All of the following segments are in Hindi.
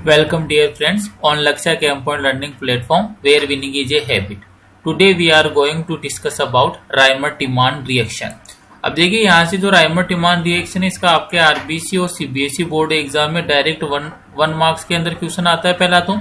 Welcome dear friends on Lakshya Campus Learning Platform where winning is a habit. Today we are going to discuss about Reimer-Tiemann reaction. अब देखिए यहाँ से जो राइमर-टिमान रिएक्शन है इसका आपके आरबीसी और सीबीएसई बोर्ड एग्जाम में डायरेक्ट वन मार्क्स के अंदर क्वेश्चन आता है पहला तो।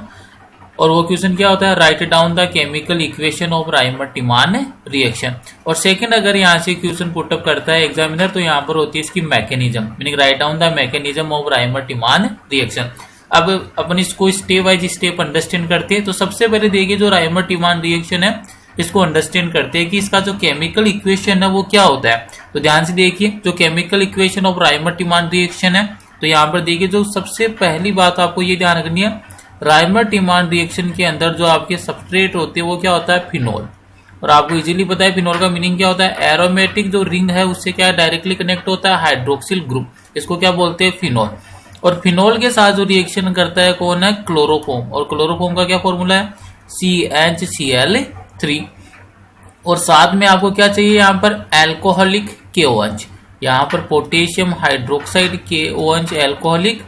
और वो क्वेश्चन क्या होता है, write down the chemical equation of Reimer Tiemann reaction. और सेकंड अगर यहाँ से क्वेश्चन पुटअप करता है एग्जामिनर तो यहाँ पर होती है इसकी mechanism, meaning write down the mechanism of Reimer Tiemann reaction. अब अपन इसको स्टेप वाइज स्टेप अंडरस्टैंड करते हैं। तो सबसे पहले देखिए जो राइमर-टिमान रिएक्शन है इसको अंडरस्टैंड करते हैं कि इसका जो केमिकल इक्वेशन है वो क्या होता है। तो ध्यान से देखिए जो chemical equation of Reimer Tiemann reaction है, तो यहाँ पर देखिए जो सबसे पहली बात आपको ये ध्यान रखनी है, राइमर-टिमान रिएक्शन के अंदर जो आपके सबस्ट्रेट होते हैं वो क्या होता है, फिनोल। और आपको इजीली पता है फिनोल का मीनिंग क्या होता है, एरोमेटिक जो रिंग है उससे क्या डायरेक्टली कनेक्ट होता है हाइड्रोक्सिल ग्रुप, इसको क्या बोलते हैं, फिनोल। और फिनोल के साथ जो रिएक्शन करता है कौन है, क्लोरोफॉर्म। और क्लोरोफॉर्म का क्या फॉर्मूला है, CH3। और साथ में आपको क्या चाहिए यहाँ पर, एल्कोहलिक KOH, यहाँ पर पोटेशियम हाइड्रोक्साइड KOH एल्कोहलिक।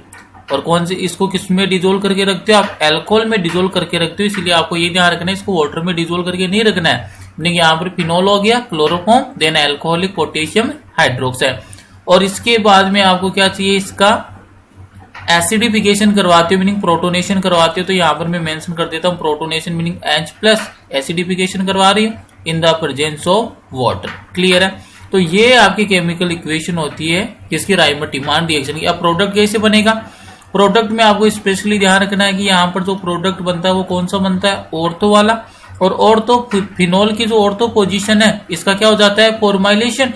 और कौन से, इसको किस में डिजोल्व करके रखते हो आप, एल्कोहल में डिजोल्व करके रखते हो। इसलिए आपको ये ध्यान रखना है इसको वाटर में डिजोल्व करके नहीं रखना है। मीनिंग यहाँ पर फिनोल हो गया, chloroform, then alcoholic potassium hydroxide. और इसके बाद में आपको क्या चाहिए, इसका एसिडिफिकेशन करवाते हो, मीनिंग प्रोटोनेशन करवाते हो। तो यहाँ पर मैं मेंशन कर देता हूँ प्रोटोनेशन मीनिंग H+ एसिडिफिकेशन करवा रही है in the presence of water. Clear है। तो ये आपकी केमिकल इक्वेशन होती है किसकी, राइमर-टिमान रिएक्शन की। अब प्रोडक्ट कैसे बनेगा, प्रोडक्ट में आपको स्पेशली ध्यान रखना है कि यहाँ पर जो प्रोडक्ट बनता है वो कौन सा बनता है, ऑर्थो वाला। और ऑर्थो फिनोल की जो ऑर्थो पोजीशन है इसका क्या हो जाता है, फॉर्माइलेशन।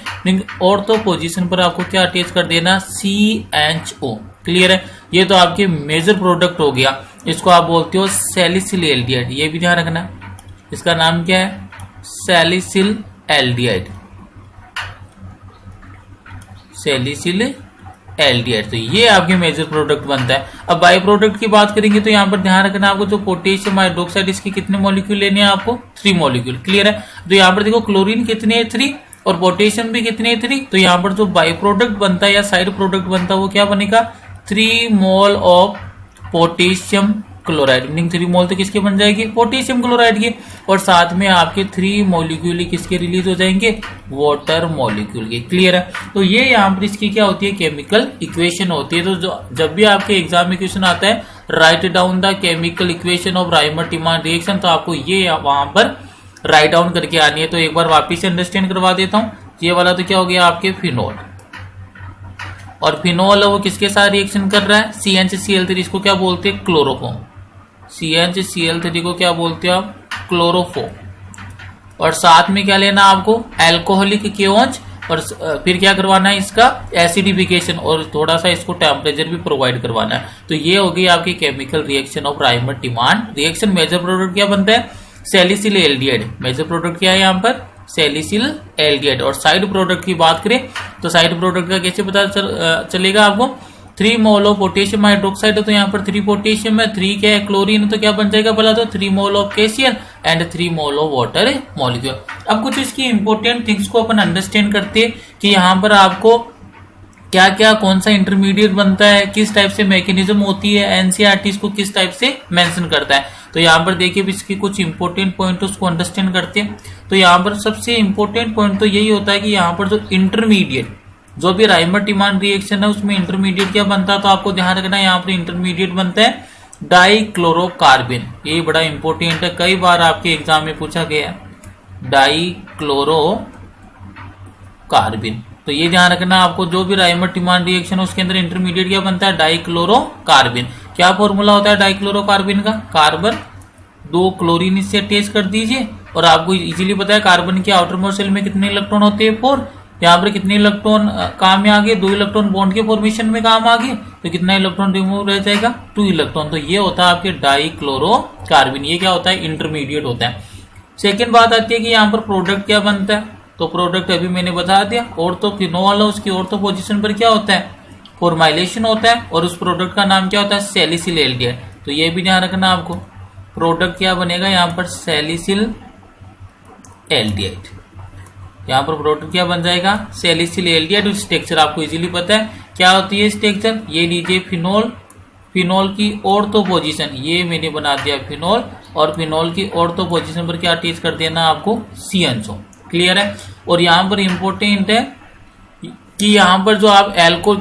ऑर्थो पोजीशन पर आपको क्या अटैच कर देना, CHO। क्लियर है। ये तो आपके मेजर प्रोडक्ट हो गया, इसको आप बोलते हो सैलिसिल एल्डिहाइड। ये भी ध्यान रखना, इसका नाम क्या है, सैलिसिल एल्डिहाइड, सैलिसिल एल्डिहाइड। तो ये आपके मेजर प्रोडक्ट बनता है। अब बाई प्रोडक्ट की बात करेंगे तो यहाँ पर ध्यान रखना आपको जो पोटेशियम हाइड्रोक्साइड इसके कितने मॉलिक्यूल लेने हैं आपको, 3 मॉलिक्यूल। क्लियर है। तो यहाँ पर देखो क्लोरीन कितने हैं, 3, और पोटेशियम भी कितने हैं, 3। तो यहाँ पर जो बाई प्रोडक्ट बनता है या साइड प्रोडक्ट बनता है वो क्या बनेगा, 3 mole of potassium chloride. Meaning 3 मोल तो किसके बन जाएगी, पोटेशियम क्लोराइड के। और साथ में आपके 3 मॉलिक्यूल किसके रिलीज हो जाएंगे, वाटर मॉलिक्यूल के। क्लियर है। तो ये यहाँ पर इसकी क्या होती है, केमिकल इक्वेशन होती है। तो जब भी आपके एग्जाम में क्वेश्चन आता है write down the chemical equation of Reimer Tiemann reaction, तो आपको ये वहां पर राइट डाउन करके आनी है। तो एक बार वापिस से अंडरस्टैंड करवा देता हूं। ये वाला तो क्या हो गया आपके फिनोल, और फिनोल वो किसके साथ रिएक्शन कर रहा है, CnCl3, इसको क्या बोलते हैं, क्लोरोफॉर्म। CnCl3 को क्या बोलते हो आप, क्लोरोफॉर्म। और साथ में क्या लेना आपको, एल्कोहलिक KOH। और फिर क्या करवाना है, इसका एसिडिफिकेशन, और थोड़ा सा इसको टेम्परेचर भी प्रोवाइड करवाना है। तो ये हो गई आपकी chemical reaction of Reimer Tiemann reaction. Major product क्या बनता है, सैलिसिल एल्डिहाइड। मेजर प्रोडक्ट क्या है यहाँ पर, सैलिसिल एल्डिहाइड। और साइड प्रोडक्ट की बात करें तो साइड प्रोडक्ट का कैसे पता चलेगा आपको, 3 मोल ऑफ पोटेशियम हाइड्रोक्साइड है तो यहाँ पर 3 पोटेशियम है, 3 क्या है, क्लोरीन है, तो क्या बन जाएगा बोला तो 3 mole of KCl and 3 mole of water molecule. अब कुछ इसकी इंपॉर्टेंट थिंग्स को अपन अंडरस्टैंड करते हैं कि यहाँ पर आपको क्या क्या कौन सा इंटरमीडिएट बनता है, किस टाइप से मैकेनिज्म होती है, एनसीईआरटी इसको किस टाइप से मेंशन करता है। तो यहाँ पर देखिए इसकी कुछ इंपॉर्टेंट पॉइंट उसको अंडरस्टैंड करते हैं। तो यहाँ पर सबसे इंपॉर्टेंट पॉइंट तो यही होता है कि यहाँ पर जो इंटरमीडिएट, जो भी राइमर-टिमान रिएक्शन है उसमें इंटरमीडिएट क्या बनता है, तो आपको ध्यान रखना है यहाँ पर इंटरमीडिएट बनता है डाइक्लोरोकार्बिन। ये बड़ा इंपॉर्टेंट है, कई बार आपके एग्जाम में पूछा गया है, डाइक्लोरोकार्बिन। तो ये ध्यान रखना आपको, जो भी राइमर-टिमान रिएक्शन है उसके अंदर इंटरमीडिएट क्या बनता है, डाइक्लोरोकार्बिन। क्या फॉर्मूला होता है डाइक्लोरोकार्बिन का, कार्बन 2 क्लोरीन इससे अटैच कर दीजिए। और आपको इजीली पता है कार्बन के आउटर मोस्ट शेल में कितने इलेक्ट्रॉन होते हैं, 4। यहाँ पर कितने इलेक्ट्रॉन काम में आ गए, 2 इलेक्ट्रॉन बॉन्ड के फॉर्मेशन में काम आ गए, तो कितना इलेक्ट्रॉन रिमूव रह जाएगा, 2 इलेक्ट्रॉन। तो ये होता है आपके डाइक्लोरोकार्बिन। ये क्या होता है, इंटरमीडिएट होता है। सेकेंड बात आती है कि यहाँ पर प्रोडक्ट क्या बनता है, तो प्रोडक्ट अभी मैंने बता दिया, ऑर्थो फिनोल है उसकी ऑर्थो पोजीशन पर क्या होता है, फॉर्माइलेशन होता है। और उस प्रोडक्ट का नाम क्या होता है, सैलिसिल एल्डिहाइड। तो ये भी ध्यान रखना आपको, प्रोडक्ट क्या बनेगा यहाँ पर, सैलिसिल एल्डिहाइड। यहाँ पर प्रोडक्ट क्या बन जाएगा, सैलिसिल एल्डिहाइड। स्ट्रक्चर आपको इजीली पता है क्या होती है स्ट्रक्चर, ये लीजिए फिनोल फिनोल की ऑर्थो पोजीशन, ये मैंने बना दिया फिनोल, और फिनोल की ऑर्थो पोजीशन पर क्या अटैच कर देना आपको, CHO। क्लियर है। और यहाँ पर इंपॉर्टेंट है कि यहाँ पर जो आप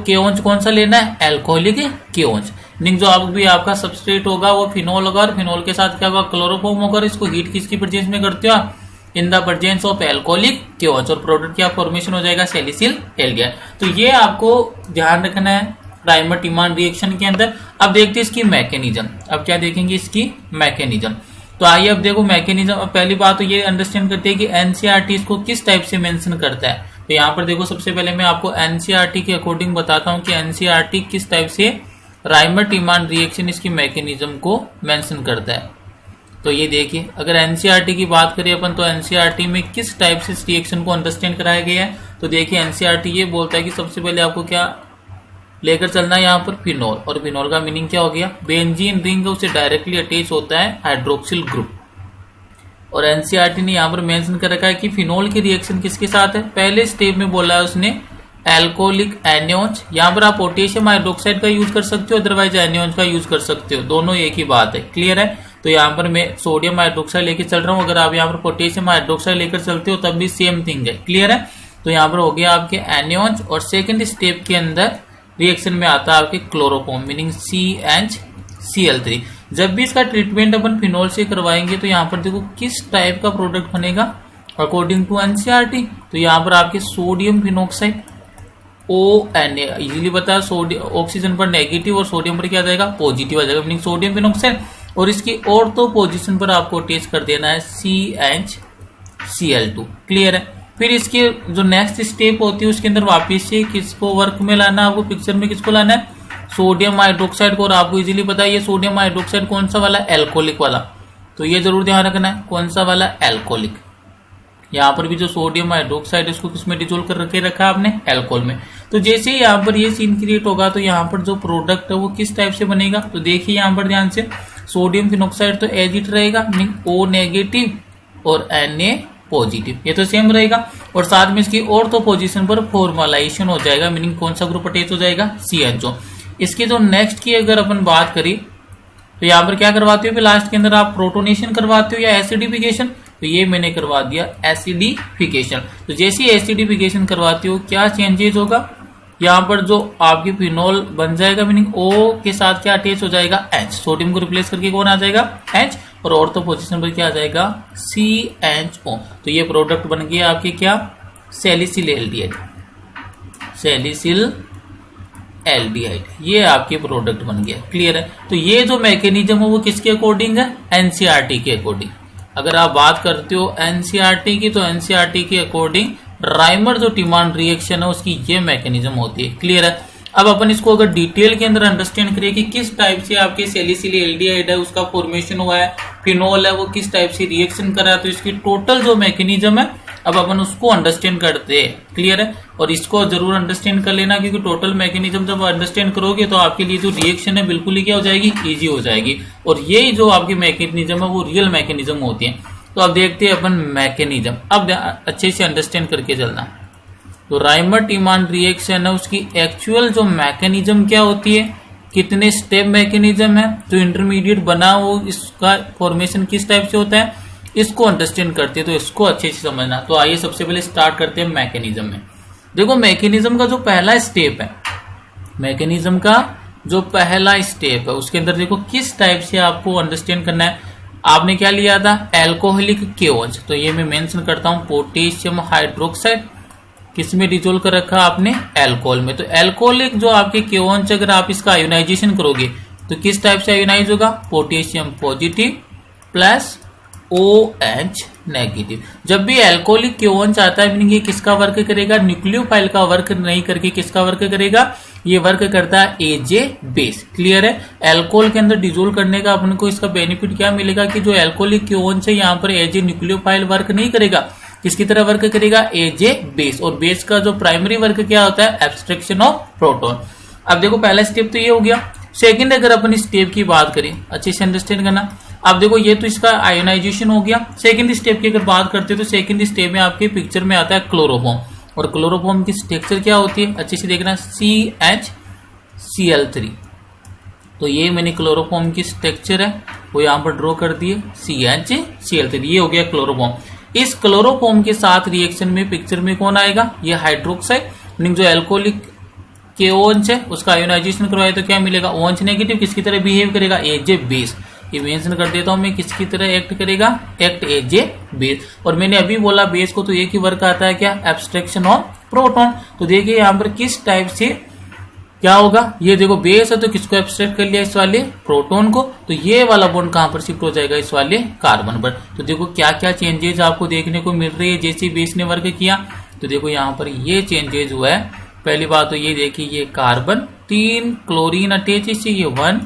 KOH कौन सा लेना है, एल्कोहलिक KOH। मीनिंग जो आप भी आपका सबस्ट्रेट होगा वो फिनोल होगा, और फिनोल के साथ क्या होगा, क्लोरोफॉर्म होगा। इसको हीट किसकी प्रेजेंस में करते हो आप, in the presence of alcoholic KOH, और प्रोडक्ट क्या फॉर्मेशन हो जाएगा, सैलिसिल एल्डिहाइड। तो ये आपको ध्यान रखना है प्राइमर टिमान रिएक्शन के अंदर। अब देखते हैं इसकी मैकेनिज्म। अब क्या देखेंगे, इसकी मैकेनिज्म। तो आइए अब देखो मैकेनिज्म। पहली बात तो ये अंडरस्टैंड करते हैं कि एनसीईआरटी इसको किस टाइप से मेंशन करता है। तो यहाँ पर देखो, सबसे पहले मैं आपको एनसीईआरटी के अकॉर्डिंग बताता हूँ कि एनसीईआरटी किस टाइप से राइमर टिमान रिएक्शन इसकी मैकेनिज्म को मेंशन करता है। तो ये देखिए, अगर एनसीईआरटी की बात करें अपन, तो एनसीईआरटी में किस टाइप से इस रिएक्शन को अंडरस्टैंड कराया गया है। तो देखिए, एनसीईआरटी ये बोलता है कि सबसे पहले आपको क्या लेकर चलना है, यहाँ पर फिनोल। और फिनोल का मीनिंग क्या हो गया, बेंजीन रिंग उससे डायरेक्टली अटैच होता है हाइड्रोक्सिल ग्रुप। और एनसीईआरटी ने यहाँ पर मेंशन कर रखा है कि फिनोल की रिएक्शन किसके साथ है। पहले स्टेप में बोला है उसने एल्कोहलिक एनियोन्स। यहाँ पर आप पोटेशियम हाइड्रोक्साइड का यूज कर सकते हो, अदरवाइज एनियोन्स का यूज कर सकते हो, दोनों एक ही बात है। क्लियर है। तो यहाँ पर मैं सोडियम हाइड्रोक्साइड लेकर चल रहा हूँ, अगर आप यहाँ पर पोटेशियम हाइड्रोक्साइड लेकर चलते हो तब भी सेम थिंग है। क्लियर है। तो यहाँ पर हो गया आपके एनियोन्स, और सेकेंड स्टेप के अंदर रिएक्शन में आता है आपके क्लोरोफॉर्म, मीनिंग CnCl3। जब भी इसका ट्रीटमेंट अपन फिनोल से करवाएंगे तो यहाँ पर देखो किस टाइप का प्रोडक्ट बनेगा अकॉर्डिंग टू एनसीईआरटी। तो यहाँ पर आपके सोडियम फिनोक्साइड ONA, इजीली बता, सोडियम ऑक्सीजन पर नेगेटिव और सोडियम पर क्या जाएगा, पॉजिटिव आ जाएगा, मीनिंग सोडियम फिनोक्साइड। और इसकी ऑर्थो पोजीशन पर आपको अटैच कर देना है CnCl2। क्लियर है। फिर इसके जो नेक्स्ट स्टेप होती है उसके अंदर वापिस से किसको वर्क में लाना है, आपको पिक्चर में किसको लाना है, सोडियम हाइड्रोक्साइड को। और आपको इजीली पता है ये सोडियम हाइड्रोक्साइड कौन सा वाला, एल्कोहलिक वाला। तो ये जरूर ध्यान रखना है, कौन सा वाला, एल्कोहलिक। यहाँ पर भी जो सोडियम हाइड्रोक्साइड है उसको किसमें डिसोल्व कर रखे रखा आपने, एल्कोहल में। तो जैसे ही यहाँ पर ये सीन क्रिएट होगा तो यहाँ पर जो प्रोडक्ट है वो किस टाइप से बनेगा। तो देखिए यहाँ पर ध्यान से, सोडियम फिनोक्साइड तो एज इट रहेगा, मीनिंग O नेगेटिव और Na पॉजिटिव, ये तो सेम रहेगा। और साथ में इसकी ऑर्थो पोजीशन पर फॉर्मलाइजेशन हो जाएगा, मीनिंग कौन सा ग्रुप अटैच हो जाएगा, CHO। इसके जो नेक्स्ट की अगर अपन बात करें तो यहाँ पर क्या करवाते हो, लास्ट के अंदर आप प्रोटोनेशन करवाते हो या एसिडिफिकेशन। तो ये मैंने करवा दिया एसिडिफिकेशन। तो जैसे ही एसिडिफिकेशन करवाते हो क्या चेंजेस होगा, यहाँ पर जो आपकी फिनोल बन जाएगा, मीनिंग O के साथ क्या अटैच हो जाएगा, H। सोडियम को रिप्लेस करके कौन आ जाएगा, H। और ऑर्थो पोजीशन पर क्या आ जाएगा, CHO। तो ये प्रोडक्ट बन गया आपके क्या, सैलिसिल एल्डिहाइड, सैलिसिल एल्डिहाइड, ये आपके प्रोडक्ट बन गया। क्लियर है। तो ये जो मैकेनिज्म है वो किसके अकॉर्डिंग है, एनसीईआरटी के अकॉर्डिंग। अगर आप बात करते हो एनसीईआरटी की, तो एनसीईआरटी के अकॉर्डिंग राइमर जो टिमान रिएक्शन है उसकी ये मैकेनिज्म होती है। क्लियर है। अब अपन इसको अगर डिटेल के अंदर अंडरस्टैंड करें कि किस टाइप से आपके सैलिसिल एल्डिहाइड है उसका फॉर्मेशन हुआ है, फिनोल है वो किस टाइप से रिएक्शन कर रहा है, तो इसकी टोटल जो मैकेनिज्म है अब अपन उसको अंडरस्टैंड करते हैं। क्लियर है। और इसको जरूर अंडरस्टैंड कर लेना, क्योंकि टोटल मैकेनिज्म जब अंडरस्टैंड करोगे तो आपके लिए जो रिएक्शन है बिल्कुल ही क्या हो जाएगी, इजी हो जाएगी। और यही जो आपकी मैकेनिज्म है वो रियल मैकेनिज्म होती है। तो अब देखते हैं अपन मैकेनिज्म, अब अच्छे से अंडरस्टैंड करके चलना। तो राइमर टिमान रिएक्शन है उसकी एक्चुअल जो मैकेनिज्म क्या होती है, कितने स्टेप मैकेनिज्म है, जो इंटरमीडिएट बना वो इसका फॉर्मेशन किस टाइप से होता है, इसको अंडरस्टैंड करते हैं। तो इसको अच्छे से समझना। तो आइए सबसे पहले स्टार्ट करते हैं मैकेनिज्म में। देखो मैकेनिज्म का जो पहला स्टेप है, मैकेनिज्म का जो पहला स्टेप है उसके अंदर देखो किस टाइप से आपको अंडरस्टैंड करना है। आपने क्या लिया था, एल्कोहलिक KOH। तो ये मैं मेंशन करता हूं, पोटेशियम हाइड्रोक्साइड किसमें डिसोल्व कर रखा आपने, एल्कोहल में। तो एल्कोहलिक जो आपके KOH अगर आप इसका आयोनाइजेशन करोगे तो किस टाइप से आयोनाइज होगा, potassium positive plus OH negative. जब भी एल्कोहलिक KOH आता है मीनिंग ये किसका वर्क करेगा, न्यूक्लियोफाइल का वर्क नहीं करके किसका वर्क करेगा, ये वर्क करता है एज ए बेस। क्लियर है। अल्कोहल के अंदर डिसोल्व करने का अपन को इसका बेनिफिट क्या मिलेगा कि जो अल्कोहलिक KOH है यहाँ पर एज ए न्यूक्लियोफाइल वर्क नहीं करेगा, किसकी तरह वर्क करेगा, एज ए बेस। और बेस का जो प्राइमरी वर्क क्या होता है, एब्स्ट्रैक्शन ऑफ प्रोटॉन। अब देखो पहला स्टेप तो ये हो गया। सेकंड अगर अपन स्टेप की बात करें, अच्छे से अंडरस्टैंड करना। अब देखो ये तो इसका आयोनाइजेशन हो गया। सेकंड स्टेप की अगर बात करते हैं तो सेकंड स्टेप में आपके पिक्चर में आता है क्लोरोफॉर्म। और क्लोरोफॉर्म की स्ट्रक्चर क्या होती है, अच्छे से देखना, CHCl3। तो ये मैंने क्लोरोफॉर्म की स्ट्रक्चर है वो यहाँ पर ड्रॉ कर दिए CnCl3। ये हो गया क्लोरोफॉर्म। इस क्लोरोफॉर्म के साथ रिएक्शन में पिक्चर में कौन आएगा, ये हाइड्रोक्साइड, मीनिंग जो एल्कोहलिक के OH है उसका आयोनाइजेशन करवाए तो क्या मिलेगा, OH नेगेटिव किसकी तरह बिहेव करेगा, एज ए बेस। ये मेंशन कर देता हूं मैं, किसकी तरह एक्ट करेगा, एक्ट एज ए बेस। और मैंने अभी बोला बेस को तो एक ही वर्क आता है क्या, एब्स्ट्रैक्शन ऑफ प्रोटॉन। तो देखिए यहाँ पर किस टाइप से क्या होगा, ये देखो बेस है तो किसको एब्स्ट्रैक्ट कर लिया, इस वाले प्रोटॉन को, तो ये वाला बॉन्ड कहां पर शिफ्ट हो जाएगा, इस वाले कार्बन पर। तो देखो क्या क्या चेंजेस आपको देखने को मिल रही है जैसे बेस ने वर्क किया। तो देखो यहाँ पर ये चेंजेस हुआ है। पहली बात तो ये देखिए, ये कार्बन 3 क्लोरीन अटैच है, ये 1,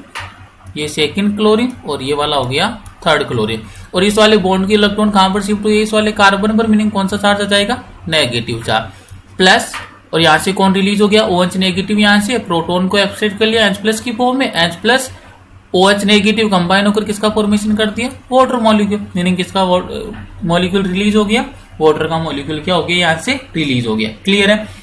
ये सेकंड क्लोरीन और ये वाला हो गया थर्ड क्लोरीन। और इस वाले बॉन्ड की इलेक्ट्रॉन कहां पर शिफ्ट हुई है, इस वाले कार्बन पर, मीनिंग कौन सा चार्ज आ जाएगा, नेगेटिव चार्ज। प्लस और यहां से कौन रिलीज हो गया, OH नेगेटिव, यहां से प्रोटॉन को एब्स्ट्रैक्ट कर लिया H प्लस की फॉर्म में, H plus OH negative combine होकर किसका फॉर्मेशन कर दिया, वाटर मॉलिक्यूल, मीनिंग किसका मॉलिक्यूल रिलीज हो गया, वाटर का मॉलिक्यूल क्या हो गया, यहां से रिलीज हो गया। क्लियर है।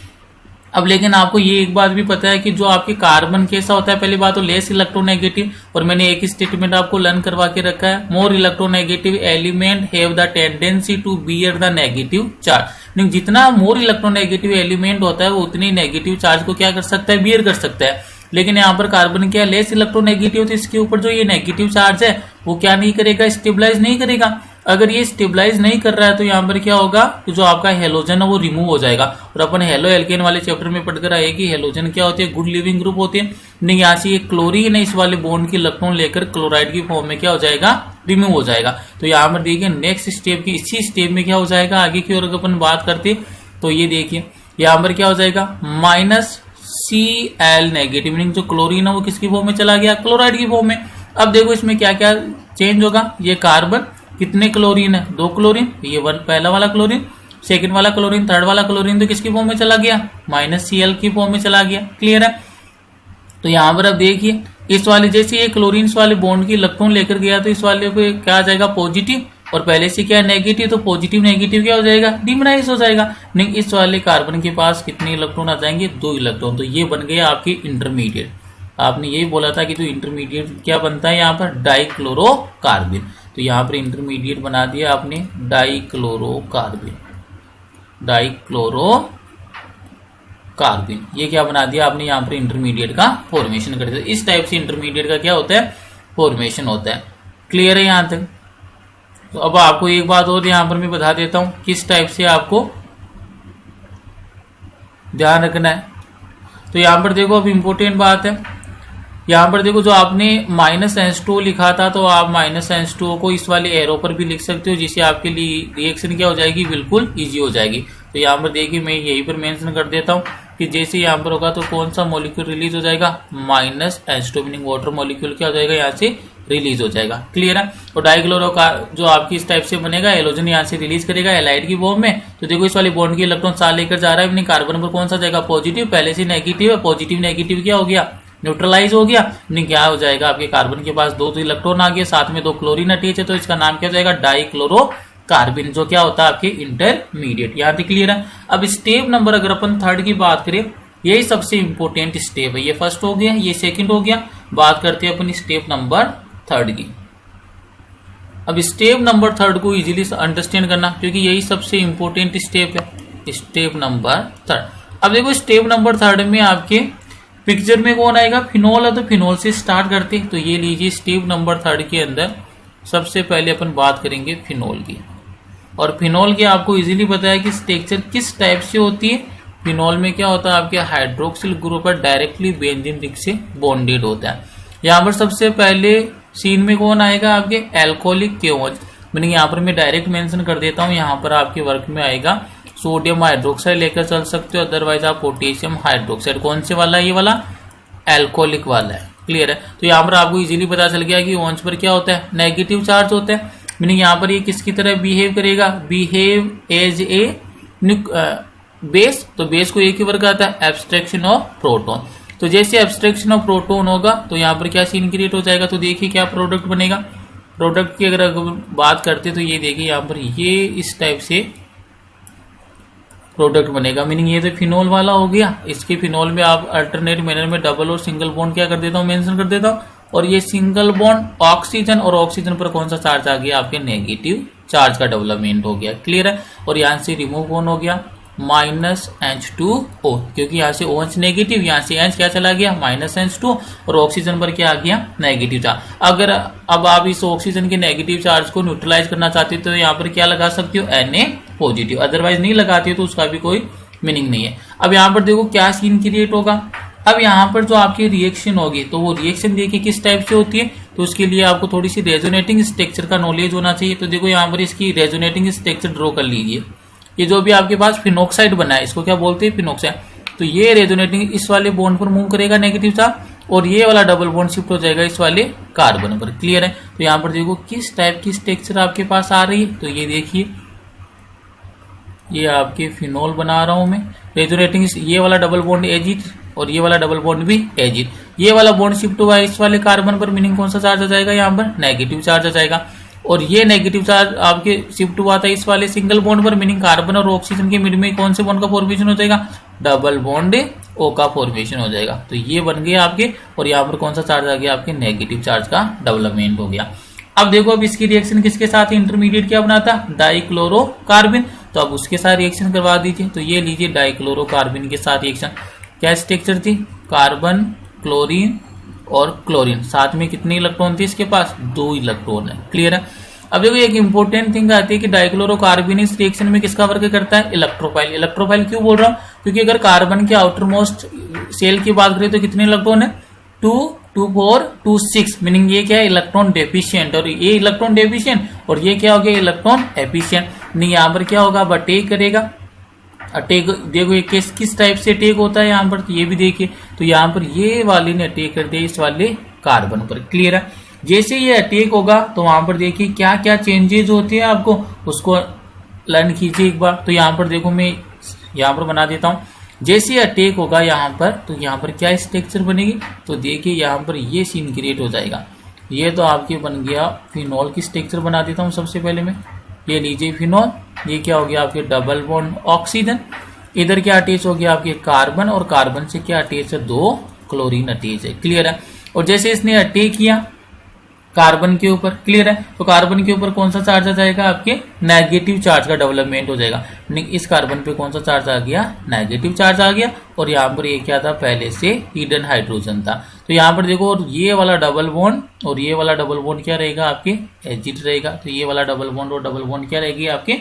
अब लेकिन आपको ये एक बात भी पता है कि जो आपके कार्बन कैसा होता है, पहली बात तो लेस इलेक्ट्रोनेगेटिव, और मैंने एक स्टेटमेंट आपको लर्न करवा के रखा है, more electronegative element have the tendency to bear the negative charge. जितना मोर इलेक्ट्रोनेगेटिव एलिमेंट होता है वो उतनी नेगेटिव चार्ज को क्या कर सकता है, बियर कर सकता है। लेकिन यहाँ पर कार्बन क्या लेस इलेक्ट्रोनेगेटिव, तो इसके ऊपर जो ये नेगेटिव चार्ज है वो क्या नहीं करेगा, स्टेबलाइज नहीं करेगा। अगर ये स्टेबलाइज नहीं कर रहा है तो यहाँ पर क्या होगा, तो जो आपका हेलोजन है वो रिमूव हो जाएगा। और अपन हेलो एल्केन वाले चैप्टर में पढ़कर आए कि हेलोजन क्या होते हैं, गुड लिविंग ग्रुप होते हैं। नहीं, यहाँ से ये क्लोरीन है, इस वाले बॉन्ड की इलेक्ट्रॉन लेकर क्लोराइड की फॉर्म में क्या हो जाएगा, रिमूव हो जाएगा। तो यहाँ पर देखिए नेक्स्ट स्टेप की, इसी स्टेप में क्या हो जाएगा आगे की ओर अपन बात करते, तो ये देखिए यहाँ पर क्या हो जाएगा, -Cl नेगेटिव, मीनिंग जो क्लोरीन है वो किसकी फॉर्म में चला गया, क्लोराइड की फॉर्म में। अब देखो इसमें क्या क्या चेंज होगा, ये कार्बन कितने क्लोरीन है, 2 क्लोरीन, ये पहला वाला क्लोरीन, सेकंड वाला क्लोरीन, थर्ड वाला क्लोरीन तो किसकी फॉर्म में चला गया, -Cl की फॉर्म में चला गया। क्लियर है। तो यहाँ पर अब देखिए इस वाले जैसे ये क्लोरीन इस वाले बॉन्ड की इलेक्ट्रॉन लेकर गया तो इस वाले पे क्या आ जाएगा, पॉजिटिव, और पहले से क्या नेगेटिव, तो पॉजिटिव नेगेटिव क्या हो जाएगा, डिमराइज हो जाएगा। नहीं, इस वाले कार्बन के पास कितने इलेक्ट्रॉन आ जाएंगे, 2 इलेक्ट्रॉन। तो ये बन गया आपकी इंटरमीडिएट। आपने यही बोला था कि तो इंटरमीडिएट क्या बनता है यहाँ पर, डाइक्लोरोकार्बन। तो यहाँ पर इंटरमीडिएट बना दिया आपने डाइक्लोरोकार्बन, डाइक्लोरोकार्बन, ये क्या बना दिया आपने, यहाँ पर इंटरमीडिएट का फॉर्मेशन कर दिया। इस टाइप से इंटरमीडिएट का क्या होता है, फॉर्मेशन होता है। क्लियर है यहाँ तक। तो अब आपको एक बात और यहाँ पर मैं बता देता हूँ किस टाइप से आपको ध्यान रखना है। तो यहाँ पर देखो अब इंपॉर्टेंट बात है, यहाँ पर देखो जो आपने -H2O लिखा था तो आप -H2O को इस वाले एरो पर भी लिख सकते हो, जिससे आपके लिए रिएक्शन क्या हो जाएगी, बिल्कुल इजी हो जाएगी। तो यहाँ पर देखिए मैं यहीं पर मेंशन कर देता हूँ कि जैसे यहाँ पर होगा तो कौन सा मॉलिक्यूल रिलीज हो जाएगा, -H2 मीनिंग वाटर मॉलिक्यूल क्या हो जाएगा, यहाँ से रिलीज हो जाएगा। क्लियर है। और डाइक्लोरो का जो आपकी इस टाइप से बनेगा, हेलोजन यहाँ से रिलीज करेगा एलाइड की फॉर्म में। तो देखो इस वाली बॉन्ड की इलेक्ट्रॉन साथ लेकर जा रहा है, मीनिंग कार्बन पर कौन सा जाएगा, पॉजिटिव, पहले से नेगेटिव है, पॉजिटिव नेगेटिव क्या हो गया, न्यूट्रलाइज हो गया। नहीं, क्या हो जाएगा आपके कार्बन के पास 2 इलेक्ट्रॉन आ गए, साथ में 2 क्लोरीन अटैच है, तो इसका नाम क्या हो जाएगा, डाइक्लोरोकार्बन, जो क्या होता है आपके इंटरमीडिएट। यहाँ तक क्लियर है। अब स्टेप नंबर अगर अपन थर्ड की बात करें, यही सबसे इंपॉर्टेंट स्टेप है। ये फर्स्ट हो गया, ये सेकंड हो गया, बात करते हैं अपन स्टेप नंबर थर्ड की। अब स्टेप नंबर थर्ड को इजीली अंडरस्टैंड करना, क्योंकि यही सबसे इंपॉर्टेंट स्टेप है, स्टेप नंबर थर्ड। अब देखो स्टेप नंबर थर्ड में आपके पिक्चर में कौन आएगा, फिनोल है, तो फिनोल से स्टार्ट करते हैं। तो ये लीजिए स्टेप नंबर थर्ड के अंदर सबसे पहले अपन बात करेंगे फिनोल की। और फिनोल की आपको इजीली पता है कि स्ट्रक्चर किस टाइप से होती है। फिनोल में क्या होता है, आपके हाइड्रोक्सिल ग्रुप पर डायरेक्टली बेंजीन रिंग से बॉन्डेड होता है। यहाँ पर सबसे पहले सीन में कौन आएगा, आपके एल्कोहलिक केओच, मीनिंग यहाँ पर मैं डायरेक्ट मेंशन कर देता हूँ, यहाँ पर आपके वर्क में आएगा सोडियम हाइड्रोक्साइड लेकर चल सकते हो, अदरवाइज आप पोटेशियम हाइड्रोक्साइड। कौन से वाला, ये वाला एल्कोहलिक वाला है। क्लियर है। तो यहाँ पर आपको इजीली पता चल गया कि OH पर क्या होता है, नेगेटिव चार्ज होता है, मीनिंग यहाँ पर ये किसकी तरह बिहेव करेगा, बिहेव एज ए बेस। तो बेस को एक ही वर्क आता है, एब्स्ट्रैक्शन ऑफ प्रोटॉन। तो जैसे एब्स्ट्रैक्शन ऑफ प्रोटॉन होगा तो यहाँ पर क्या सीन क्रिएट हो जाएगा, तो देखिए क्या प्रोडक्ट बनेगा। प्रोडक्ट की अगर बात करते तो ये देखिए यहाँ पर ये इस टाइप से प्रोडक्ट बनेगा, मीनिंग ये तो फिनोल वाला हो गया। इसके फिनोल में आप अल्टरनेट मैनर में डबल और सिंगल बॉन्ड क्या कर देता हूँ, मेंशन कर देता हूँ, और ये सिंगल बॉन्ड ऑक्सीजन, और ऑक्सीजन पर कौन सा चार्ज आ गया आपके नेगेटिव चार्ज का डेवलपमेंट हो गया। क्लियर है। और यहाँ से रिमूव कौन हो गया -H2O, क्योंकि यहाँ से OH नेगेटिव, यहाँ से H क्या चला गया -H2, और ऑक्सीजन पर क्या आ गया नेगेटिव चार्ज। अगर अब आप इस ऑक्सीजन के नेगेटिव चार्ज को न्यूट्रलाइज करना चाहते हो तो यहाँ पर क्या लगा सकते हो Na पॉजिटिव, अदरवाइज नहीं लगाते हो तो उसका भी कोई मीनिंग नहीं है। अब यहाँ पर देखो क्या सीन क्रिएट होगा। अब यहाँ पर जो आपकी रिएक्शन होगी तो वो रिएक्शन देखिए किस टाइप से होती है, तो उसके लिए आपको थोड़ी सी रेजोनेटिंग स्ट्रक्चर का नॉलेज होना चाहिए। तो देखो यहाँ पर इसकी रेजोनेटिंग स्ट्रक्चर ड्रॉ कर लीजिए। ये जो भी आपके पास फिनोक्साइड बना है इसको क्या बोलते हैं फिनोक्साइड। तो ये रेजोनेटिंग इस वाले बॉन्ड पर मूव करेगा नेगेटिव चार्ज, और ये वाला डबल बॉन्ड शिफ्ट हो जाएगा इस वाले कार्बन पर। क्लियर है। तो यहाँ पर देखो किस टाइप की स्ट्रक्चर आपके पास आ रही है। तो ये देखिए ये आपके फिनोल बना रहा हूं मैं। रेजोनेटिंग ये वाला डबल बॉन्ड एजिड और ये वाला डबल बॉन्ड भी एजिड। ये वाला बॉन्ड शिफ्ट हुआ इस वाले कार्बन पर, मीनिंग कौन सा चार्ज आ जाएगा यहाँ पर नेगेटिव चार्ज आ जाएगा। और ये नेगेटिव चार्ज आपके शिफ्ट हुआ था इस वाले सिंगल बॉन्ड पर, मीनिंग कार्बन और ऑक्सीजन के मिड में कौन से बॉन्ड का फॉर्मेशन हो जाएगा डबल बॉन्ड O का फॉर्मेशन हो जाएगा। तो ये बन गया आपके, और यहाँ पर कौन सा चार्ज आ गया आपके नेगेटिव चार्ज का डेवलपमेंट हो गया। अब देखो अब इसकी रिएक्शन किसके साथ इंटरमीडिएट क्या बनाता डाइक्लोरोकार्बन, तो अब उसके साथ रिएक्शन करवा दीजिए। तो ये लीजिए डाइक्लोरोकार्बन के साथ रिएक्शन, क्या स्ट्रक्चर थी कार्बन क्लोरीन और क्लोरीन, साथ में कितने इलेक्ट्रॉन थे इसके पास 2 इलेक्ट्रॉन है। क्लियर है। अब देखो एक इंपॉर्टेंट थिंग आती है कि डाइक्लोरोकार्बन इस रिएक्शन में किसका वर्क करता है इलेक्ट्रोफाइल। इलेक्ट्रोफाइल क्यों बोल रहा हूं, क्योंकि अगर कार्बन के आउटर मोस्ट सेल की बात करें तो कितने इलेक्ट्रॉन है 2, 2, 4, 2, 6, मीनिंग ये क्या है इलेक्ट्रॉन डेफिशिएंट, और ये इलेक्ट्रॉन डेफिशिएंट और ये क्या हो गया इलेक्ट्रॉन एफिशिएंट। नहीं यहाँ पर क्या होगा अटैक करेगा। अटैक देखो ये किस टाइप से अटैक होता है यहाँ पर, तो ये भी देखिए। तो यहाँ पर ये वाले ने अटैक कर दिया इस वाले कार्बन पर। क्लियर है। जैसे ये अटैक होगा तो वहां पर देखिए क्या क्या चेंजेस होते हैं आपको उसको लर्न कीजिए एक बार। तो यहाँ पर देखो मैं यहाँ पर बना देता हूँ। जैसे अटैक होगा यहाँ पर तो यहाँ पर क्या स्ट्रक्चर बनेगी, तो देखिए यहाँ पर ये सीन क्रिएट हो जाएगा। ये तो आपके बन गया फिनॉल की स्ट्रक्चर बना देता हूँ सबसे पहले मैं। ये लीजिए फिनॉल, ये क्या हो गया आपके डबल बॉन्ड ऑक्सीजन, इधर क्या अटैच हो गया आपके कार्बन, और कार्बन से क्या अटैच है 2 क्लोरीन अटैच है। क्लियर है। और जैसे इसने अटैक किया कार्बन के ऊपर, क्लियर है, तो कार्बन के ऊपर कौन सा चार्ज आ जाएगा आपके नेगेटिव चार्ज का डेवलपमेंट हो जाएगा। इस कार्बन पे कौन सा चार्ज आ गया नेगेटिव चार्ज आ गया, और यहाँ पर ये क्या था पहले से हिडन हाइड्रोजन था। तो यहाँ पर देखो और ये वाला डबल बॉन्ड और ये वाला डबल बॉन्ड क्या रहेगा आपके एजिड रहेगा। तो ये वाला डबल बॉन्ड और डबल बॉन्ड क्या रहेगी आपके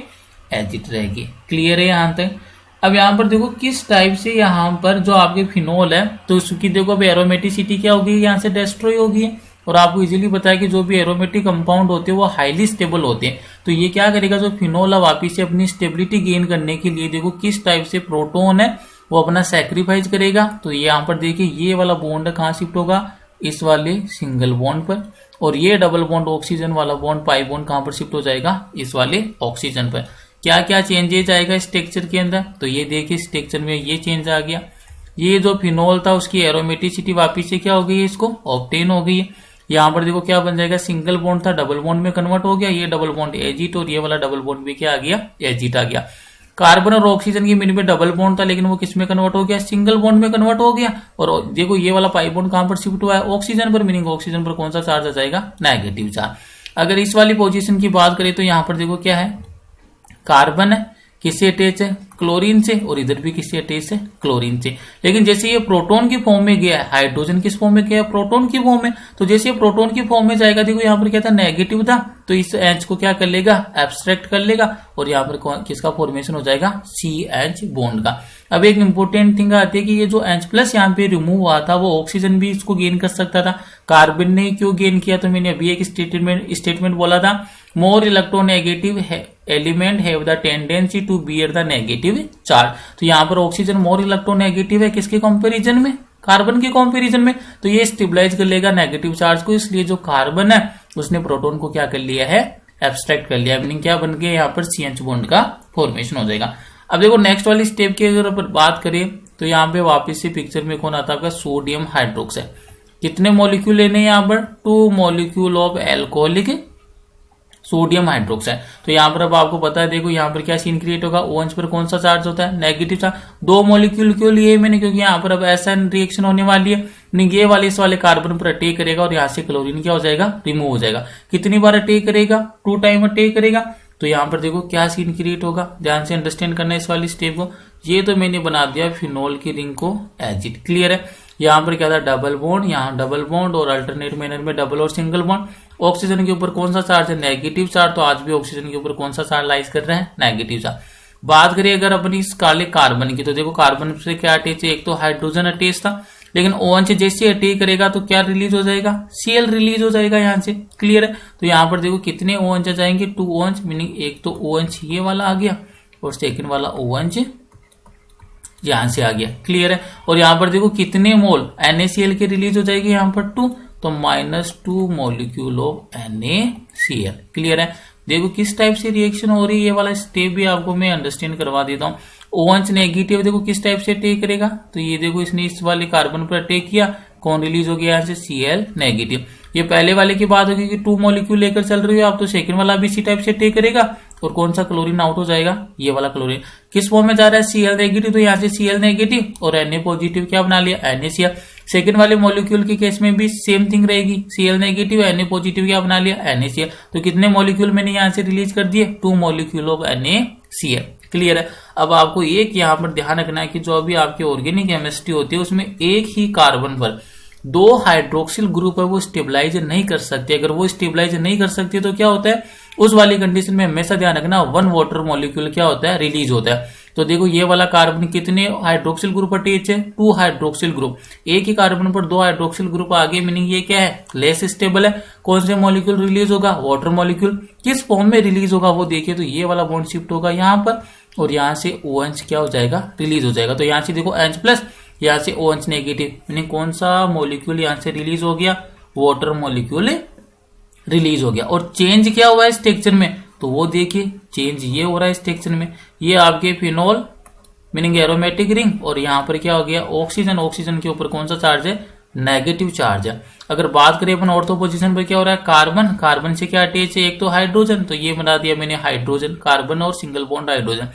एजिड रहेगी। क्लियर है यहाँ तक। अब यहाँ पर देखो किस टाइप से यहाँ पर जो आपके फिनोल है तो उसकी देखो अब एरोमेटिसिटी क्या होगी यहाँ से डिस्ट्रॉय होगी। और आपको इजीली पता है कि जो भी एरोमेटिक कंपाउंड होते हैं वो हाईली स्टेबल होते हैं। तो ये क्या करेगा जो फिनोल है वापिस से अपनी स्टेबिलिटी गेन करने के लिए देखो किस टाइप से प्रोटोन है वो अपना सैक्रिफाइस करेगा। तो ये यहाँ पर देखिए ये वाला बॉन्ड कहाँ शिफ्ट होगा इस वाले सिंगल बॉन्ड पर, और ये डबल बॉन्ड ऑक्सीजन वाला बॉन्ड पाई बॉन्ड कहाँ पर शिफ्ट हो जाएगा इस वाले ऑक्सीजन पर। क्या क्या चेंजेज आएगा स्ट्रक्चर के अंदर, तो ये देखिए स्ट्रक्चर में ये चेंज आ गया। ये जो फिनोल था उसकी एरोमेटिसिटी वापिस से क्या हो गई है इसको ऑब्टेन हो गई है। यहाँ पर देखो क्या बन जाएगा सिंगल बॉन्ड था डबल बॉन्ड में कन्वर्ट हो गया, ये डबल बॉन्ड एजिट और ये वाला डबल बॉन्ड भी क्या आ गया एजिट आ गया। कार्बन और ऑक्सीजन की मिड में डबल बॉन्ड था लेकिन वो किस में कन्वर्ट हो गया सिंगल बॉन्ड में कन्वर्ट हो गया। और देखो ये वाला पाई बॉन्ड कहां पर शिफ्ट हुआ है ऑक्सीजन पर, मीनिंग ऑक्सीजन पर कौन सा चार्ज आ जाएगा नेगेटिव चार्ज। अगर इस वाली पोजीशन की बात करें तो यहाँ पर देखो क्या है कार्बन है किससे अटैच है क्लोरीन से, और इधर भी किससे अटैच है क्लोरीन से। लेकिन जैसे ये प्रोटॉन की फॉर्म में गया है, हाइड्रोजन किस फॉर्म में गया है प्रोटॉन की फॉर्म में, तो जैसे ये प्रोटॉन की फॉर्म में जाएगा देखो यहाँ पर क्या था नेगेटिव था तो इस एच को क्या कर लेगा एब्स्ट्रैक्ट कर लेगा, और यहाँ पर किसका फॉर्मेशन हो जाएगा CH बॉन्ड का। अब एक इंपॉर्टेंट थिंग आती है कि ये जो H+ यहाँ पे रिमूव हुआ था वो ऑक्सीजन भी इसको गेन कर सकता था, कार्बन ने क्यों गेन किया, तो मैंने अभी एक स्टेटमेंट बोला था more electronegative element have the tendency to bear the negative charge. तो यहाँ पर ऑक्सीजन मोर इलेक्ट्रोनेगेटिव है किसके कंपैरिजन में कार्बन के कंपैरिजन में, तो ये स्टेबलाइज कर लेगा नेगेटिव चार्ज को, इसलिए जो कार्बन है उसने प्रोटॉन को क्या कर लिया है एब्स्ट्रैक्ट कर लिया, मीनिंग क्या बन गया यहाँ पर CH बॉन्ड का फॉर्मेशन हो जाएगा। अब देखो नेक्स्ट वाली स्टेप की अगर बात करें तो यहाँ पे वापस से पिक्चर में कौन आता है सोडियम हाइड्रोक्साइड। कितने मॉलिक्यूल लेने यहाँ पर 2 molecule of alcoholic sodium hydroxide. तो यहाँ पर अब आपको पता है देखो यहाँ पर क्या सीन क्रिएट होगा OH पर कौन सा चार्ज होता है नेगेटिव चार्ज। 2 मॉलिक्यूल क्यों लिए मैंने क्योंकि यहाँ पर अब SN रिएक्शन होने वाली है मीनिंग ये वाले इस वाले कार्बन पर अटैक करेगा और यहाँ से क्लोरीन क्या हो जाएगा, रिमूव हो जाएगा। कितनी बार अटैक करेगा, 2 टाइम अटैक करेगा। तो यहाँ पर देखो क्या सीन क्रिएट होगा, ध्यान से अंडरस्टैंड करना है इस वाली स्टेप को। ये तो मैंने बना दिया फिनोल की रिंग को एज इट, क्लियर है। यहाँ पर क्या था, डबल बॉन्ड, यहाँ डबल बॉन्ड और अल्टरनेट मैनर में डबल और सिंगल बॉन्ड। ऑक्सीजन के ऊपर कौन सा चार्ज है, नेगेटिव चार्ज। तो आज भी ऑक्सीजन के ऊपर कौन सा चार्ज लाइज कर रहे हैं, नेगेटिव चार्ज। बात करिए अगर अपनी इस काले कार्बन की, तो देखो कार्बन से क्या अटैच है, एक तो हाइड्रोजन अटैच था, लेकिन OH जैसे अटैक करेगा तो क्या रिलीज हो जाएगा, Cl रिलीज हो जाएगा यहाँ से, क्लियर है। तो यहाँ पर देखो कितने OH आ जाएंगे, 2 OH, मीनिंग एक तो OH ये वाला आ गया और सेकंड वाला OH यहां से आ गया, क्लियर है। और यहाँ पर देखो कितने मोल NaCl के रिलीज हो जाएगी, यहाँ पर 2, तो -2 मॉलिक्यूल ऑफ NaCl, क्लियर है। देखो किस टाइप से रिएक्शन हो रही है, ये वाला स्टेप भी आपको मैं अंडरस्टैंड करवा देता हूँ। OH नेगेटिव देखो किस टाइप से अटैक करेगा, तो ये देखो इसने इस वाले कार्बन पर अटैक किया, कौन रिलीज हो गया यहाँ से, Cl नेगेटिव। ये पहले वाले की बात होगी कि 2 मॉलिक्यूल लेकर चल रही हो आप, तो सेकंड वाला भी इसी टाइप से अटैक करेगा और कौन सा क्लोरीन आउट हो जाएगा, ये वाला क्लोरीन। किस फॉर्म में जा रहा है, Cl नेगेटिव, तो यहाँ से Cl नेगेटिव और Na पॉजिटिव क्या बना लिया, NaCl। सेकंड वाले मॉलिक्यूल के केस में भी सेम थिंग रहेगी, Cl नेगेटिव Na पॉजिटिव क्या बना लिया, NaCl। तो कितने मॉलिक्यूल मैंने यहाँ से रिलीज कर दिए, 2 मॉलिक्यूल ऑफ NaCl, क्लियर है। अब आपको एक यहाँ पर ध्यान रखना है कि जो अभी आपकी ऑर्गेनिक केमिस्ट्री होती है उसमें एक ही कार्बन पर 2 हाइड्रोक्सिल ग्रुप है वो स्टेबलाइज नहीं कर सकते। अगर वो स्टेबलाइज नहीं कर सकते तो क्या होता है, उस वाली कंडीशन में हमेशा ध्यान रखना 1 वाटर मॉलिक्यूल क्या होता है, रिलीज होता है। तो देखो ये वाला कार्बन कितने हाइड्रोक्सिल ग्रुप अटैच है, 2 हाइड्रोक्सिल ग्रुप। एक ही कार्बन पर 2 हाइड्रोक्सिल ग्रुप आगे, मीनिंग ये क्या है, लेस स्टेबल है। कौन से मॉलिक्यूल रिलीज होगा, वाटर मॉलिक्यूल। किस फॉर्म में रिलीज होगा वो देखिए, तो ये वाला बॉन्ड शिफ्ट होगा यहाँ पर और यहाँ से OH क्या हो जाएगा, रिलीज हो जाएगा। तो यहाँ से देखो H+, यहाँ से OH नेगेटिव, मीनिंग कौन सा मॉलिक्यूल यहाँ से रिलीज हो गया, वाटर मॉलिक्यूल रिलीज हो गया। और चेंज क्या हुआ है स्ट्रक्चर में, तो वो देखिए चेंज ये हो रहा है स्ट्रक्चर में। ये आपके फिनोल मीनिंग एरोमेटिक रिंग और यहाँ पर क्या हो गया, ऑक्सीजन। ऑक्सीजन के ऊपर कौन सा चार्ज है, नेगेटिव चार्ज है। अगर बात करें अपन ऑर्थो पोजीशन पर क्या हो रहा है, कार्बन। कार्बन से क्या अटैच है, एक तो हाइड्रोजन, तो ये बना दिया मैंने हाइड्रोजन, कार्बन और सिंगल बॉन्ड हाइड्रोजन।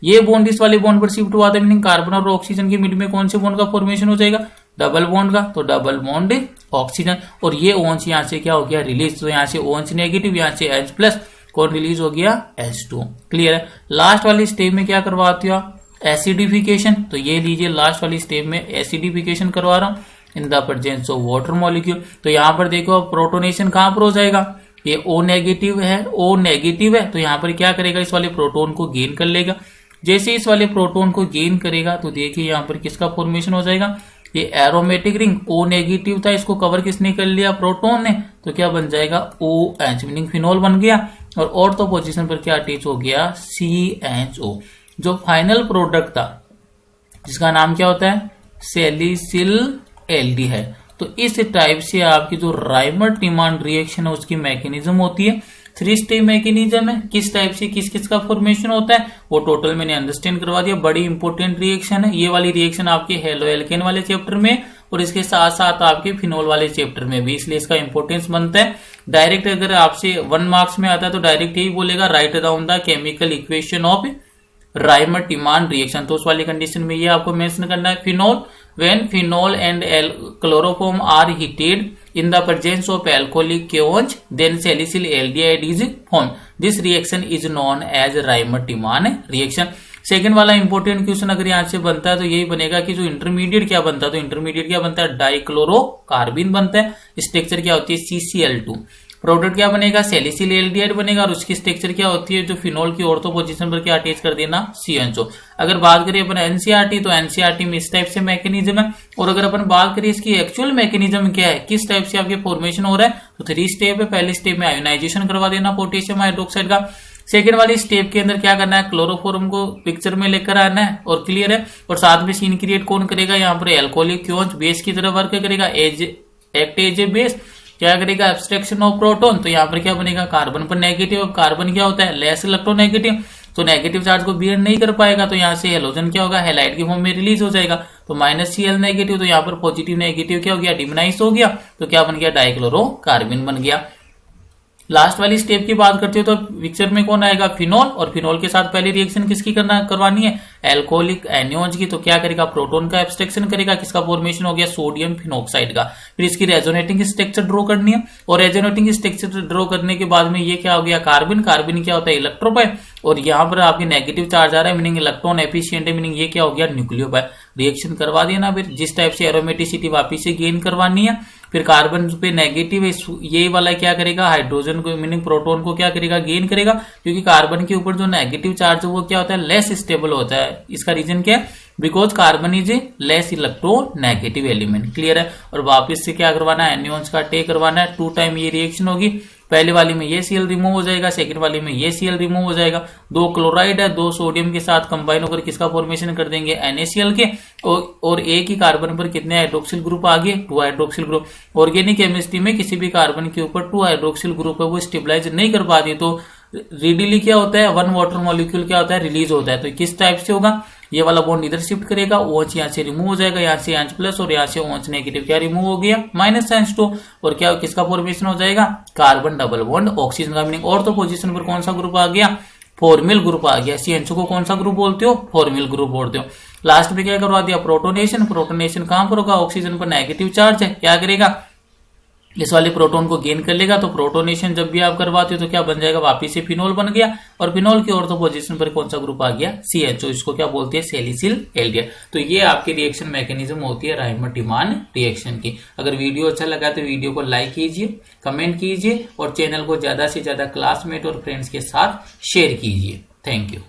ये बॉन्ड इस वाले बॉन्ड पर शिफ्ट हुआ था, मीनिंग कार्बन और ऑक्सीजन के मिड में कौन से बॉन्ड का फॉर्मेशन हो जाएगा, डबल बॉन्ड का, तो डबल बॉन्ड ऑक्सीजन। और ये OH यहाँ से क्या हो गया, रिलीज। तो यहाँ से OH नेगेटिव, यहाँ से H+, कौन रिलीज हो गया, H2, क्लियर है। लास्ट वाली स्टेप में क्या करवाती हो, एसिडिफिकेशन। तो ये लीजिए लास्ट वाली स्टेप में एसिडिफिकेशन करवा रहा हूं in the presence of water molecule. तो यहाँ पर देखो प्रोटोनेशन कहां पर हो जाएगा, ये O नेगेटिव है, O नेगेटिव है, तो यहाँ पर क्या करेगा, इस वाले प्रोटोन को गेन कर लेगा। जैसे इस वाले प्रोटोन को गेन करेगा तो देखिए यहाँ पर किसका फॉर्मेशन हो जाएगा, ये एरोमेटिक रिंग। O नेगेटिव था, इसको कवर किसने कर लिया, प्रोटोन ने, तो क्या बन जाएगा OH, मीनिंग फिनोल बन गया। और ऑर्थो पोजीशन पर क्या अटैच हो गया, CHO। जो फाइनल प्रोडक्ट था जिसका नाम क्या होता है, सैलिसिल एल्डिहाइड। तो इस टाइप से आपकी जो राइमर-टिमांड रिएक्शन है उसकी मैकेनिज्म होती है। 3 स्टेप मैकेनिज्म है, किस टाइप से किस किस का फॉर्मेशन होता है वो टोटल मैंने अंडरस्टैंड करवा दिया। बड़ी इंपॉर्टेंट रिएक्शन है ये वाली रिएक्शन आपके हेलो एल्केन वाले चैप्टर में और इसके साथ साथ आपके फिनोल वाले चैप्टर में भी, इसलिए इसका इंपॉर्टेंस बनता है। डायरेक्ट अगर आपसे 1 मार्क्स में आता है तो डायरेक्ट यही बोलेगा, write down the chemical equation of Reimer Tiemann reaction. तो उस वाली कंडीशन में ये आपको मेंशन करना है, phenol when phenol and chloroform are heated in the presence of alcoholic KOH, then salicyl aldehyde is formed. This reaction is known as Reimer-Tiemann reaction. Second वाला इंपॉर्टेंट क्वेश्चन अगर यहाँ से बनता है तो यही बनेगा कि जो इंटरमीडिएट क्या बनता है, तो इंटरमीडिएट क्या बनता है, डाइक्लोरोकार्बिन बनता है। स्ट्रक्चर क्या होती है, CCl2। प्रोडक्ट क्या बनेगा, सैलिसिल एल्डिहाइड बनेगा और उसकी स्ट्रक्चर क्या होती है, जो फिनोल की ऑर्थो पोजीशन पर क्या अटैच कर देना, CHO। अगर बात करें अपन एनसीईआरटी तो एनसीईआरटी में इस टाइप से मैकेनिज्म है। और अगर अपन बात करें इसकी एक्चुअल मैकेनिज्म क्या है, किस टाइप से आपके फॉर्मेशन हो रहा है, तो 3 स्टेप है। पहले स्टेप में आयोनाइजेशन करवा देना पोटेशियम हाइड्रोक्साइड का। सेकेंड वाली स्टेप के अंदर क्या करना है, क्लोरोफॉर्म को पिक्चर में लेकर आना है और क्लियर है। और साथ में सीन क्रिएट कौन करेगा, यहाँ पर एल्कोहलिक क्योंच बेस की तरह वर्क करेगा, एक्ट एज ए बेस। क्या करेगा, एब्स्ट्रैक्शन ऑफ प्रोटॉन। तो यहाँ पर क्या बनेगा, कार्बन पर नेगेटिव। कार्बन क्या होता है, लेस इलेक्ट्रोनेगेटिव, तो नेगेटिव चार्ज को बियर नहीं कर पाएगा, तो यहाँ से हेलोजन क्या होगा, हैलाइड के फॉर्म में रिलीज हो जाएगा। तो -Cl नेगेटिव, तो यहाँ पर पॉजिटिव नेगेटिव क्या हो गया, डिमनाइज हो गया, तो क्या बन गया, डाइक्लोरोकार्बिन बन गया। लास्ट वाली स्टेप की बात करते हो तो पिक्चर में कौन आएगा, फिनोल, और फिनोल के साथ पहली रिएक्शन किसकी करवानी है, एल्कोहलिक एनियंस की। तो क्या करेगा, प्रोटॉन का एब्स्ट्रैक्शन करेगा, किसका फॉर्मेशन हो गया, सोडियम फिनॉक्साइड का। फिर इसकी रेजोनेटिंग स्ट्रक्चर ड्रॉ करनी है, और रेजोनेटिंग स्ट्रक्चर ड्रॉ करने के बाद में ये क्या हो गया, कार्बन। कार्बन क्या होता है, इलेक्ट्रोपाइल, और यहाँ पर आपके नेगेटिव चार्ज आ रहा है, मीनिंग इलेक्ट्रॉन एफिशिएंट है, मीनिंग ये क्या हो गया, न्यूक्लियोफाइल। रिएक्शन करवा दिया ना। फिर जिस टाइप से एरोमेटिसिटी वापिस से गेन करवानी है, फिर कार्बन पे नेगेटिव ये वाला क्या करेगा, हाइड्रोजन को मीनिंग प्रोटॉन को क्या करेगा, गेन करेगा, क्योंकि कार्बन के ऊपर जो नेगेटिव चार्ज है वो क्या होता है, लेस स्टेबल होता है। इसका रीजन क्या है, because carbon is a less electro negative element. Clear है। और वापस से क्या करवाना है, एनियंस का टेक करवाना है। 2 टाइम ये रिएक्शन होगी, पहले वाली में ये Cl रिमूव हो जाएगा, सेकंड वाली में ये Cl रिमूव हो जाएगा। 2 क्लोराइड है, 2 सोडियम के साथ कंबाइन होकर किसका फॉर्मेशन कर देंगे, NaCl के, और एक ही कार्बन पर कितने हाइड्रोक्सिल ग्रुप आ गए, 2 हाइड्रोक्सिल ग्रुप। ऑर्गेनिक केमिस्ट्री में किसी भी कार्बन के ऊपर 2 हाइड्रोक्सिल ग्रुप है वो स्टेबलाइज नहीं कर पाती, तो रेडिली क्या होता है, 1 वाटर मॉलिक्यूल क्या होता है, रिलीज होता है। तो किस टाइप से होगा, ये वाला बॉन्ड इधर शिफ्ट करेगा, OH यहाँ से रिमूव हो जाएगा, यहाँ से OH प्लस, और यहाँ से OH नेगेटिव क्या रिमूव हो गया, -2, और क्या किसका फॉर्मेशन हो जाएगा, कार्बन डबल बॉन्ड ऑक्सीजन का। मीनिंग ऑर्थो पोजीशन पर कौन सा ग्रुप आ गया, फॉर्मिल ग्रुप आ गया। CH2 को कौन सा ग्रुप बोलते हो, फॉर्मिल ग्रुप बोलते हो। लास्ट में क्या करवा दिया, प्रोटोनेशन। प्रोटोनेशन कहां पर होगा, ऑक्सीजन पर नेगेटिव चार्ज है, क्या करेगा, इस वाले प्रोटॉन को गेन कर लेगा। तो प्रोटोनेशन जब भी आप करवाते हो तो क्या बन जाएगा, वापिस से फिनोल बन गया, और फिनोल की ऑर्थो पोजीशन पर कौन सा ग्रुप आ गया, CHO। इसको क्या बोलते हैं, सैलिसिल एल्डिहाइड। तो ये आपकी रिएक्शन मैकेनिज्म होती है राइमर-टिमान रिएक्शन की। अगर वीडियो अच्छा लगा तो वीडियो को लाइक कीजिए, कमेंट कीजिए, और चैनल को ज्यादा से ज्यादा क्लासमेट और फ्रेंड्स के साथ शेयर कीजिए। Thank you.